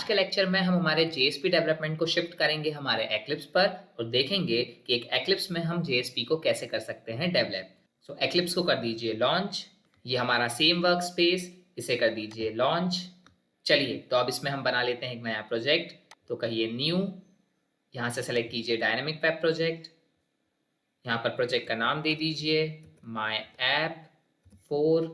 आज के लेक्चर में हम हमारे JSP डेवलपमेंट को शिफ्ट करेंगे हमारे Eclipse पर और देखेंगे कि एक Eclipse में हम JSP को कैसे कर सकते हैं डेवलप। सो Eclipse को कर दीजिए लॉन्च। ये हमारा सेम वर्क स्पेस, इसे कर दीजिए लॉन्च। चलिए तो अब इसमें हम बना लेते हैं एक नया प्रोजेक्ट। तो कहिए न्यू, यहाँ से सेलेक्ट कीजिए डायनेमिक वेब प्रोजेक्ट। यहाँ पर प्रोजेक्ट का नाम दे दीजिए माई ऐप 4।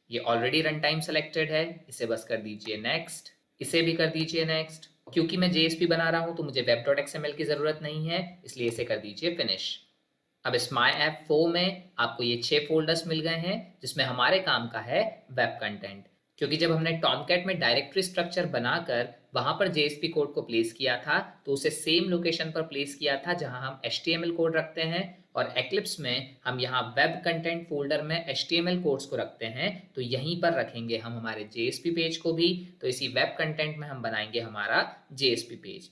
ये ऑलरेडी रन टाइम सेलेक्टेड है, इसे बस कर दीजिए नेक्स्ट। इसे भी कर दीजिए नेक्स्ट। क्योंकि मैं JSP बना रहा हूं तो मुझे web.xml की जरूरत नहीं है, इसलिए इसे कर दीजिए फिनिश। अब इस माई ऐप 4 में आपको ये 6 फोल्डर्स मिल गए हैं जिसमें हमारे काम का है वेब कंटेंट। क्योंकि जब हमने टॉमकैट में डायरेक्टरी स्ट्रक्चर बनाकर वहां पर JSP कोड को प्लेस किया था तो उसे सेम लोकेशन पर प्लेस किया था जहां हम HTML कोड रखते हैं, और Eclipse में हम यहाँ वेब कंटेंट फोल्डर में HTML कोड्स को रखते हैं, तो यहीं पर रखेंगे हम हमारे JSP पेज को भी। तो इसी वेब कंटेंट में हम बनाएंगे हमारा JSP पेज।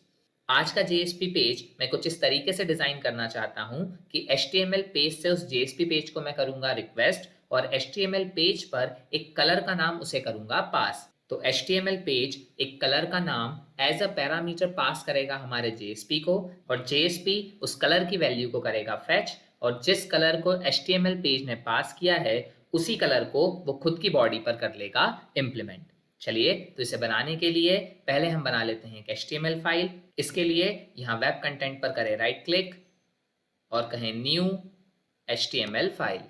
आज का JSP पेज मैं कुछ इस तरीके से डिजाइन करना चाहता हूं कि HTML पेज से उस JSP पेज को मैं करूंगा रिक्वेस्ट और HTML पेज पर एक कलर का नाम उसे करूंगा पास। तो HTML पेज एक कलर का नाम एज अ पैरामीटर पास करेगा हमारे JSP को, और JSP उस कलर की वैल्यू को करेगा फेच, और जिस कलर को HTML पेज ने पास किया है उसी कलर को वो खुद की बॉडी पर कर लेगा इम्प्लीमेंट। चलिए तो इसे बनाने के लिए पहले हम बना लेते हैं एक HTML फाइल। इसके लिए यहाँ वेब कंटेंट पर करें राइट क्लिक और कहें न्यू HTML फाइल।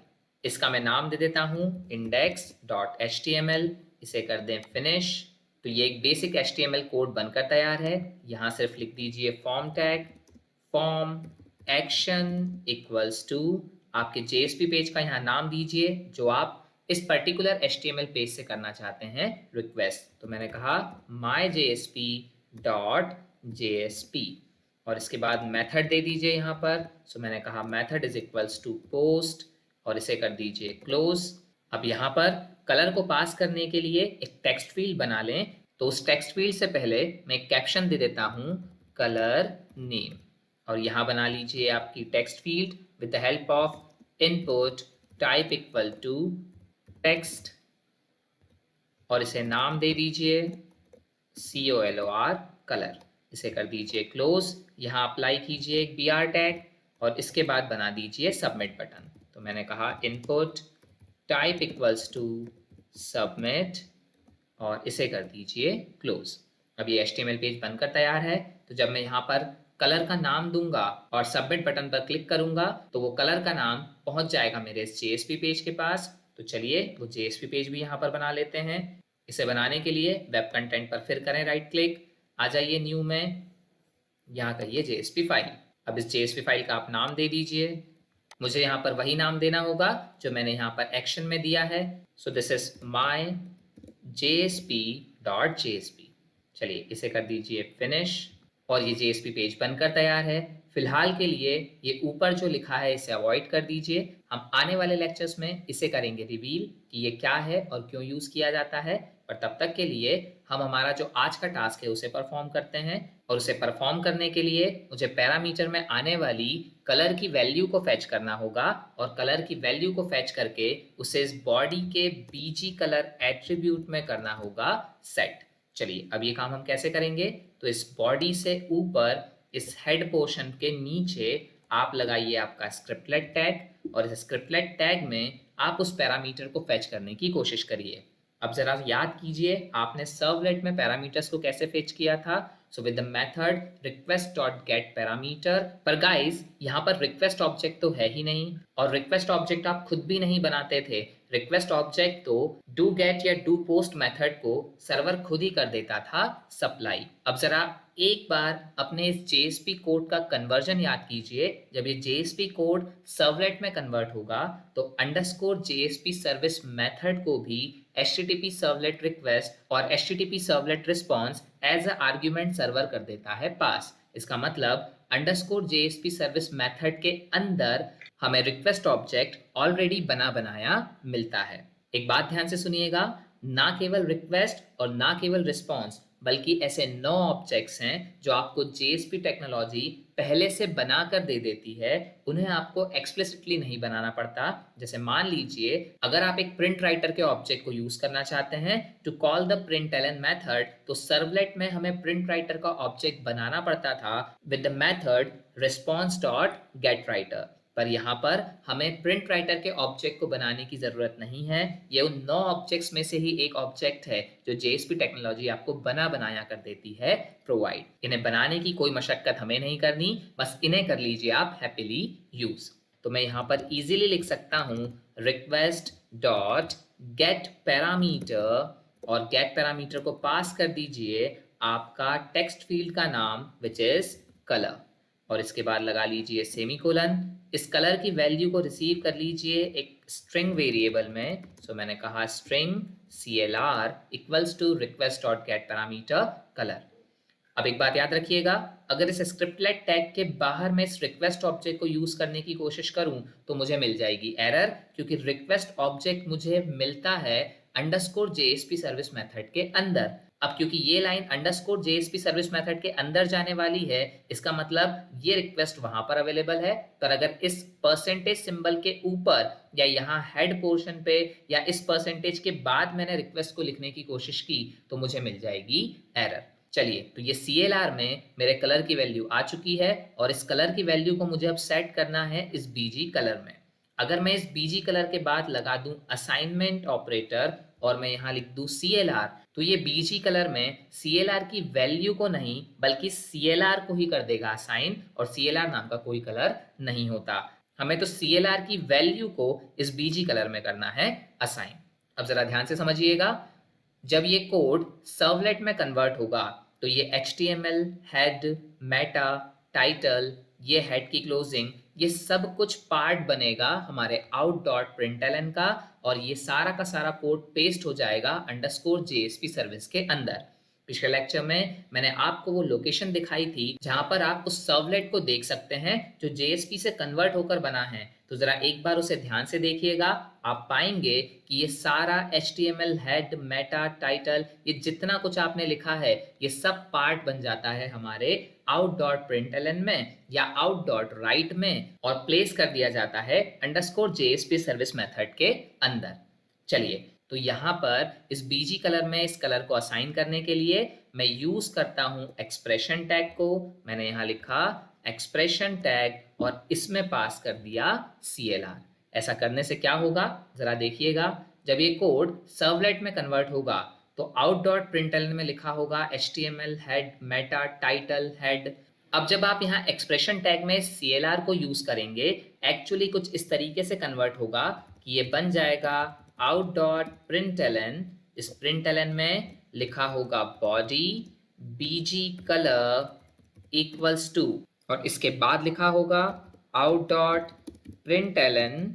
इसका मैं नाम दे देता हूँ index.html। इसे कर दें फिनिश। तो ये एक बेसिक HTML कोड बनकर तैयार है। यहाँ सिर्फ लिख दीजिए form tag, form action equals to आपके JSP पेज का यहाँ नाम दीजिए जो आप इस पर्टिकुलर HTML पेज से करना चाहते हैं रिक्वेस्ट। तो मैंने कहा myJSP.jsp और इसके बाद मेथड दे दीजिए यहाँ पर। सो मैंने कहा method is equals to post और इसे कर दीजिए क्लोज। अब यहाँ पर कलर को पास करने के लिए एक टेक्स्ट फील्ड बना लें। तो उस टेक्स्ट फील्ड से पहले मैं एक कैप्शन दे देता हूँ कलर नेम, और यहाँ बना लीजिए आपकी text field with the help of input type equal to text और इसे नाम दे दीजिए COLOR कलर। इसे कर दीजिए क्लोज। यहाँ अप्लाई कीजिए एक BR टैग और इसके बाद बना दीजिए सबमिट बटन। तो मैंने कहा input type equals to submit और इसे कर दीजिए क्लोज। अब ये HTML पेज बनकर तैयार है। तो जब मैं यहाँ पर कलर का नाम दूंगा और सबमिट बटन पर क्लिक करूंगा तो वो कलर का नाम पहुंच जाएगा मेरे इस JSP पेज के पास। तो चलिए वो JSP पेज भी यहाँ पर बना लेते हैं। इसे बनाने के लिए वेब कंटेंट पर फिर करें राइट क्लिक, आ जाइए न्यू में, यहाँ कहिए JSP फाइल। अब इस JSP फाइल का आप नाम दे दीजिए। मुझे यहाँ पर वही नाम देना होगा जो मैंने यहाँ पर एक्शन में दिया है। So this is my JSP.jsp। चलिए इसे कर दीजिए फिनिश और ये JSP पेज बनकर तैयार है। फिलहाल के लिए ये ऊपर जो लिखा है इसे अवॉइड कर दीजिए। हम आने वाले लेक्चर्स में इसे करेंगे रिवील कि ये क्या है और क्यों यूज किया जाता है। पर तब तक के लिए हम हमारा जो आज का टास्क है उसे परफॉर्म करते हैं, और उसे परफॉर्म करने के लिए मुझे पैरामीटर में आने वाली कलर की वैल्यू को फेच करना होगा, और कलर की वैल्यू को फेच करके उसे इस बॉडी के BG कलर एट्रीब्यूट में करना होगा सेट। चलिए अब ये काम हम कैसे करेंगे। तो इस बॉडी से ऊपर इस हेड पोर्शन के नीचे आप लगाइए आपका स्क्रिप्टलेट टैग, और इस स्क्रिप्टलेट टैग में आप उस पैरामीटर को फेच करने की कोशिश करिए। अब जरा याद कीजिए आपने सर्वलेट में पैरामीटर्स को कैसे फेच किया था। So with the method request.getParameter। पर गाइस यहाँ पर रिक्वेस्ट ऑब्जेक्ट तो है ही नहीं, और रिक्वेस्ट ऑब्जेक्ट आप खुद भी नहीं बनाते थे। रिक्वेस्ट ऑब्जेक्ट तो डू गेट या डू पोस्ट मेथड को सर्वर खुद ही कर देता था सप्लाई। अब जरा एक बार अपने इस JSP कोड का कन्वर्जन याद कीजिए। जब ये JSP कोड सर्वलेट में कन्वर्ट होगा तो _JSP सर्विस मेथड को भी HTTP सर्वलेट रिक्वेस्ट और HTTP servlet response as a argument server कर देता है पास। इसका मतलब _JSP सर्विस मेथड के अंदर हमें रिक्वेस्ट ऑब्जेक्ट ऑलरेडी बना बनाया मिलता है। एक बात ध्यान से सुनिएगा, ना केवल रिक्वेस्ट और ना केवल रिस्पॉन्स, बल्कि ऐसे 9 ऑब्जेक्ट्स हैं जो आपको जेएसपी टेक्नोलॉजी पहले से बना कर दे देती है, उन्हें आपको एक्सप्लिसिटली नहीं बनाना पड़ता। जैसे मान लीजिए अगर आप एक प्रिंट राइटर के ऑब्जेक्ट को यूज करना चाहते हैं to call the println method, तो सर्वलेट में हमें प्रिंट राइटर का ऑब्जेक्ट बनाना पड़ता था with the method response dot get writer. पर यहाँ पर हमें प्रिंट राइटर के ऑब्जेक्ट को बनाने की जरूरत नहीं है। ये उन 9 ऑब्जेक्ट्स में से ही एक ऑब्जेक्ट है जो जेएसपी टेक्नोलॉजी आपको बना बनाया कर देती है प्रोवाइड। इन्हें बनाने की कोई मशक्कत हमें नहीं करनी, बस इन्हें कर लीजिए आप हैप्पीली यूज। तो मैं यहाँ पर इजीली लिख सकता हूँ रिक्वेस्ट डॉट गेट पैरामीटर, और गेट पैरामीटर को पास कर दीजिए आपका टेक्स्ट फील्ड का नाम विच इज कलर, और इसके बाद लगा लीजिए सेमीकोलन। इस कलर की वैल्यू को रिसीव कर लीजिए एक स्ट्रिंग वेरिएबल में। सो मैंने कहा string CLR equals to request dot get parameter colour. अब एक बात याद रखिएगा, अगर इस स्क्रिप्टलेट टैग के बाहर मैं इस रिक्वेस्ट ऑब्जेक्ट को यूज करने की कोशिश करूं तो मुझे मिल जाएगी एरर, क्योंकि रिक्वेस्ट ऑब्जेक्ट मुझे मिलता है अंडरस्कोर जेएसपी सर्विस मेथड के अंदर। अब क्योंकि ये line underscore JSP service method के अंदर जाने वाली है, इसका मतलब ये रिक्वेस्ट वहां पर अवेलेबल है। पर अगर इस परसेंटेज सिंबल के ऊपर या यहाँ हेड पोर्शन पे या इस परसेंटेज के बाद मैंने रिक्वेस्ट को लिखने की कोशिश की तो मुझे मिल जाएगी एरर। चलिए, तो ये CLR में मेरे कलर की वैल्यू आ चुकी है, और इस कलर की वैल्यू को मुझे अब सेट करना है इस BG कलर में। अगर मैं इस BG कलर के बाद लगा दूं असाइनमेंट ऑपरेटर और मैं यहाँ लिख दूं CLR, तो ये BG कलर में CLR की वैल्यू को नहीं बल्कि CLR को ही कर देगा असाइन, और CLR नाम का कोई कलर नहीं होता। हमें तो CLR की वैल्यू को इस BG कलर में करना है असाइन। अब जरा ध्यान से समझिएगा, जब ये कोड सर्वलेट में कन्वर्ट होगा तो ये HTML, हेड, मेटा, टाइटल, ये हेड की क्लोजिंग, ये सब कुछ पार्ट बनेगा हमारे out.println का, और ये सारा का सारा कोड पेस्ट हो जाएगा अंडरस्कोर जेएसपी सर्विस के अंदर। पिछले लेक्चर में मैंने आपको वो लोकेशन दिखाई थी जहां पर आप उस सर्वलेट को देख सकते हैं जो जेएसपी से कन्वर्ट होकर बना है। तो जरा एक बार उसे ध्यान से देखिएगा, आप पाएंगे कि ये सारा HTML, हेड, मेटा, टाइटल, ये जितना कुछ आपने लिखा है ये सब पार्ट बन जाता है हमारे out.println में या out.write में, और प्लेस कर दिया जाता है अंडरस्कोर जेएसपी सर्विस मेथड के अंदर। चलिए, तो यहाँ पर इस BG कलर में इस कलर को असाइन करने के लिए मैं यूज करता हूँ एक्सप्रेशन टैग को। मैंने यहाँ लिखा एक्सप्रेशन टैग और इसमें पास कर दिया CLR। ऐसा करने से क्या होगा जरा देखिएगा, जब ये कोड सर्वलेट में कन्वर्ट होगा तो out.println में लिखा होगा HTML, head, meta, title, head. अब जब आप यहाँ एक्सप्रेशन टैग में CLR को यूज करेंगे, एक्चुअली कुछ इस तरीके से कन्वर्ट होगा कि ये बन जाएगा out.println। इस println में लिखा होगा body BG colour equals to, और इसके बाद लिखा होगा out.println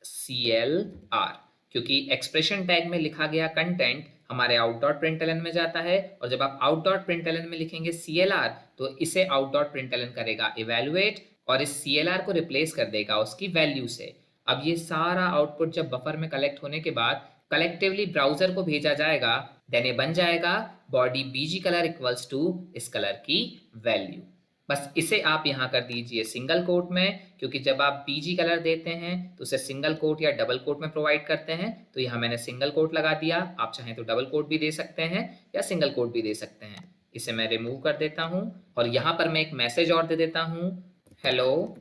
CLR, क्योंकि एक्सप्रेशन टैग में लिखा गया कंटेंट हमारे out.println में जाता है, और जब आप out.println में लिखेंगे CLR तो इसे out.println करेगा इवेलुएट, और इस CLR को रिप्लेस कर देगा उसकी वैल्यू से। अब ये सारा आउटपुट जब बफर में कलेक्ट होने के बाद कलेक्टिवली ब्राउजर को भेजा जाएगा, देन ये बन जाएगा body BG colour equals to इस कलर की वैल्यू। बस इसे आप यहाँ कर दीजिए सिंगल कोट में, क्योंकि जब आप BG कलर देते हैं तो उसे सिंगल कोट या डबल कोट में प्रोवाइड करते हैं। तो यहाँ मैंने सिंगल कोट लगा दिया, आप चाहें तो डबल कोट भी दे सकते हैं या सिंगल कोट भी दे सकते हैं। इसे मैं रिमूव कर देता हूँ, और यहाँ पर मैं एक मैसेज और दे देता हूँ, हेलो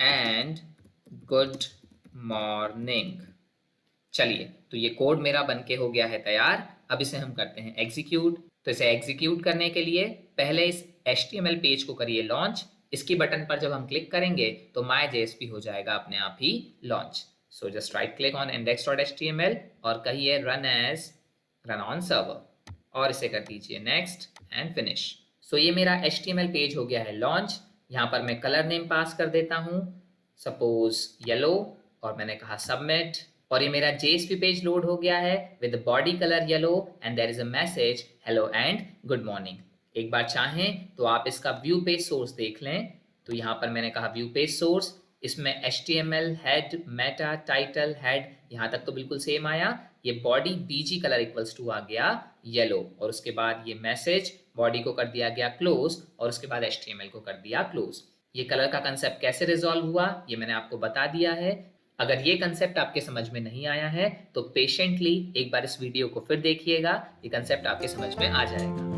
एंड गुड मॉर्निंग। चलिए, तो ये कोड मेरा बनके हो गया है तैयार। अब इसे हम करते हैं एग्जीक्यूट। तो इसे एग्जीक्यूट करने के लिए पहले इस HTML पेज को करिए लॉन्च। इसकी बटन पर जब हम क्लिक करेंगे तो MyJSP हो जाएगा अपने आप ही launch. So just right click on index.html और कहिए रन ऑन सर्वर, और इसे कर दीजिए नेक्स्ट एंड फिनिश। सो ये मेरा HTML पेज हो गया है लॉन्च। यहाँ पर मैं कलर नेम पास कर देता हूँ, सपोज येलो, और मैंने कहा सबमिट, और ये मेरा JSP पेज लोड हो गया है with body colour yellow and there is a message hello and good morning. एक बार चाहें तो आप इसका व्यू पेज सोर्स देख लें। तो यहाँ पर मैंने कहा व्यू पेज सोर्स, इसमें HTML, head, meta, title, head, यहाँ तक तो बिल्कुल सेम आया। ये body BG colour equals to आ गया येलो, और उसके बाद ये मैसेज बॉडी को कर दिया गया क्लोज, और उसके बाद HTML को कर दिया क्लोज। ये कलर का कंसेप्ट कैसे रिजॉल्व हुआ ये मैंने आपको बता दिया है। अगर ये कंसेप्ट आपके समझ में नहीं आया है तो पेशेंटली एक बार इस वीडियो को फिर देखिएगा, ये कंसेप्ट आपके समझ में आ जाएगा।